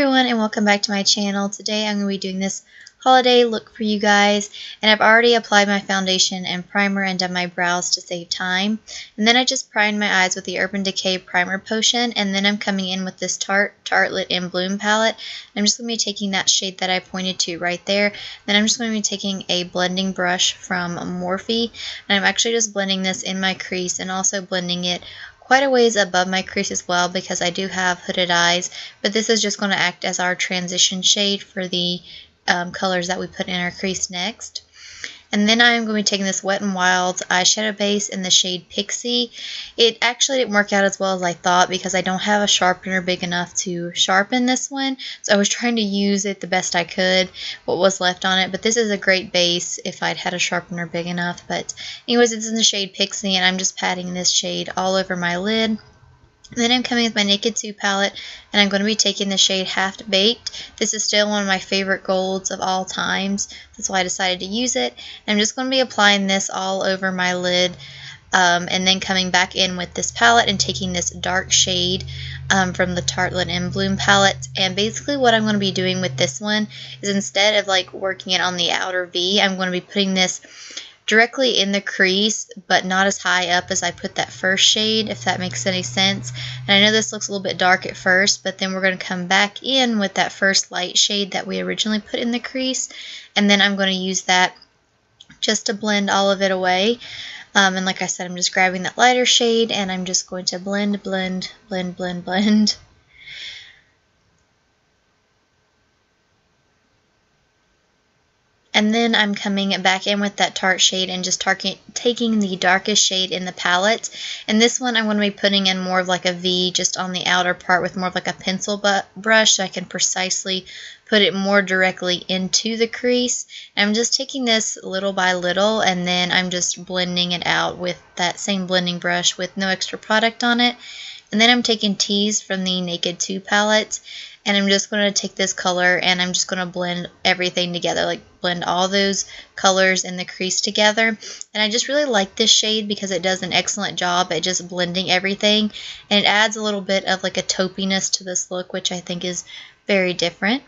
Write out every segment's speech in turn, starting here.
everyone, and welcome back to my channel. Today I'm going to be doing this holiday look for you guys, and I've already applied my foundation and primer and done my brows to save time. And then I just primed my eyes with the Urban Decay Primer Potion, and then I'm coming in with this Tartelette in Bloom palette. I'm just going to be taking that shade that I pointed to right there. Then I'm just going to be taking a blending brush from Morphe, and I'm actually just blending this in my crease and also blending it quite a ways above my crease as well, because I do have hooded eyes, but this is just going to act as our transition shade for the colors that we put in our crease next. And then I'm going to be taking this Wet n Wild eyeshadow base in the shade Pixie. It actually didn't work out as well as I thought because I don't have a sharpener big enough to sharpen this one. So I was trying to use it the best I could, what was left on it. But this is a great base if I'd had a sharpener big enough. But anyways, it's in the shade Pixie, and I'm just patting this shade all over my lid. And then I'm coming with my Naked 2 palette, and I'm going to be taking the shade Half Baked. This is still one of my favorite golds of all times. That's why I decided to use it. And I'm just going to be applying this all over my lid, and then coming back in with this palette and taking this dark shade from the Tartelette in Bloom palette. And basically what I'm going to be doing with this one is, instead of like working it on the outer V, I'm going to be putting this directly in the crease, but not as high up as I put that first shade, if that makes any sense. And I know this looks a little bit dark at first, but then we're going to come back in with that first light shade that we originally put in the crease, and then I'm going to use that just to blend all of it away. And like I said, I'm just grabbing that lighter shade, and I'm just going to blend, blend, blend, blend, blend. And then I'm coming back in with that Tarte shade and just taking the darkest shade in the palette. And this one I'm going to be putting in more of like a V just on the outer part with more of like a pencil brush, so I can precisely put it more directly into the crease. And I'm just taking this little by little, and then I'm just blending it out with that same blending brush with no extra product on it. And then I'm taking Tease from the Naked 2 palette, and I'm just going to take this color and I'm just going to blend everything together, like blend all those colors in the crease together. And I just really like this shade because it does an excellent job at just blending everything, and it adds a little bit of like a taupiness to this look, which I think is very different.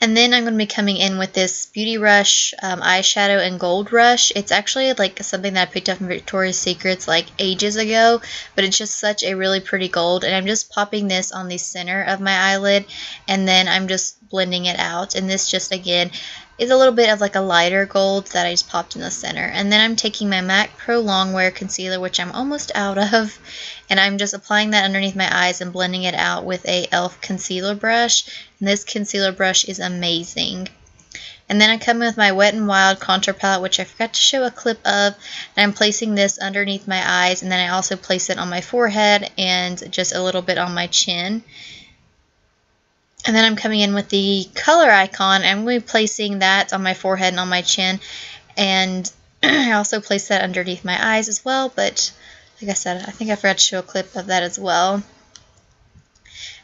And then I'm going to be coming in with this Beauty Rush eyeshadow in Gold Rush. It's actually like something that I picked up from Victoria's Secrets like ages ago, but it's just such a really pretty gold. And I'm just popping this on the center of my eyelid, and then I'm just blending it out. And this just, again, is a little bit of like a lighter gold that I just popped in the center. And then I'm taking my MAC Pro Longwear Concealer, which I'm almost out of, and I'm just applying that underneath my eyes and blending it out with a e.l.f. concealer brush. And this concealer brush is amazing. And then I come in with my Wet n Wild contour palette, which I forgot to show a clip of, and I'm placing this underneath my eyes, and then I also place it on my forehead and just a little bit on my chin. And then I'm coming in with the color icon, and I'm going to be placing that on my forehead and on my chin, and I also place that underneath my eyes as well, but like I said, I think I forgot to show a clip of that as well.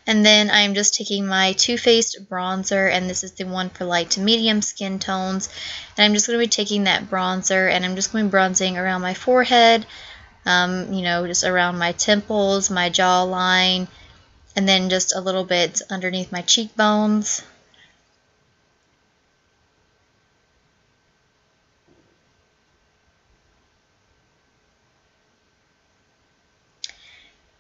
And then I'm just taking my Too Faced bronzer, and this is the one for light to medium skin tones, and I'm just going to be taking that bronzer, and I'm just going to be bronzing around my forehead, you know, just around my temples, my jawline, and then just a little bit underneath my cheekbones.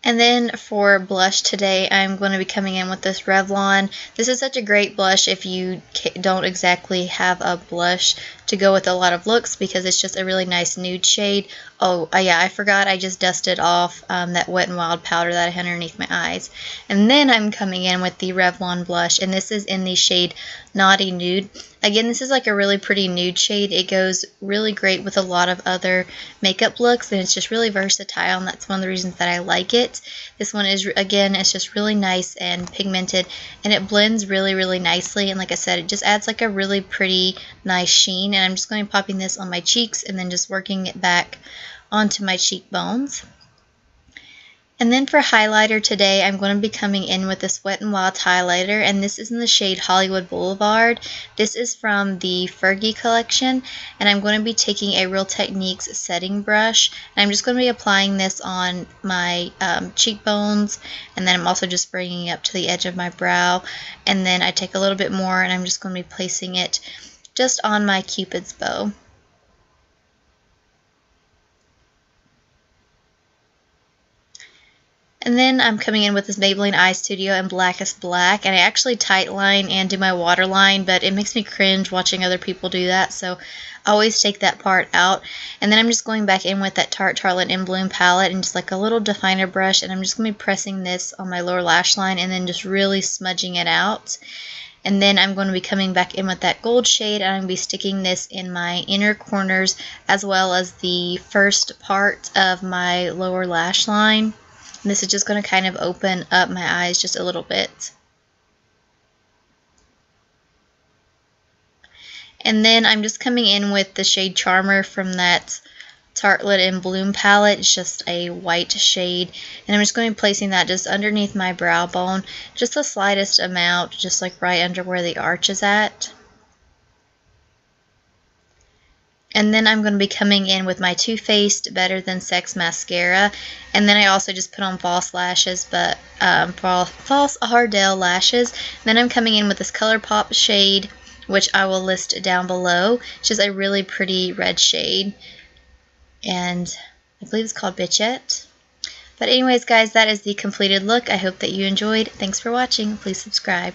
And then for blush today, I'm going to be coming in with this Revoln. This is such a great blush if you don't exactly have a blush to go with a lot of looks, because it's just a really nice nude shade. Oh, yeah, I forgot I just dusted off that Wet n Wild powder that I had underneath my eyes. And then I'm coming in with the Revolon blush, and this is in the shade Naughty Nude. Again, this is like a really pretty nude shade. It goes really great with a lot of other makeup looks, and it's just really versatile, and that's one of the reasons that I like it. This one is, again, it's just really nice and pigmented, and it blends really, really nicely, and like I said, it just adds like a really pretty, nice sheen. And I'm just going to be popping this on my cheeks and then just working it back onto my cheekbones. And then for highlighter today, I'm going to be coming in with this Wet n Wild highlighter, and this is in the shade Hollywood Boulevard. This is from the Fergie collection, and I'm going to be taking a Real Techniques setting brush, and I'm just going to be applying this on my cheekbones, and then I'm also just bringing it up to the edge of my brow, and then I take a little bit more, and I'm just going to be placing it just on my Cupid's bow. And then I'm coming in with this Maybelline Eyestudio in Blackest Black, and I actually tightline and do my waterline, but it makes me cringe watching other people do that, so I always take that part out. And then I'm just going back in with that Tarte Tartelette in Bloom palette and just like a little definer brush, and I'm just going to be pressing this on my lower lash line and then just really smudging it out. And then I'm going to be coming back in with that gold shade, and I'm going to be sticking this in my inner corners as well as the first part of my lower lash line. And this is just going to kind of open up my eyes just a little bit. And then I'm just coming in with the shade Charmer from that Tartelette in Bloom palette. It's just a white shade. And I'm just going to be placing that just underneath my brow bone. Just the slightest amount, just like right under where the arch is at. And then I'm going to be coming in with my Too Faced Better Than Sex mascara. And then I also just put on false lashes, but false Ardell lashes. And then I'm coming in with this Colourpop shade, which I will list down below. It's just a really pretty red shade. And I believe it's called Bichette. But anyways, guys, that is the completed look. I hope that you enjoyed. Thanks for watching. Please subscribe.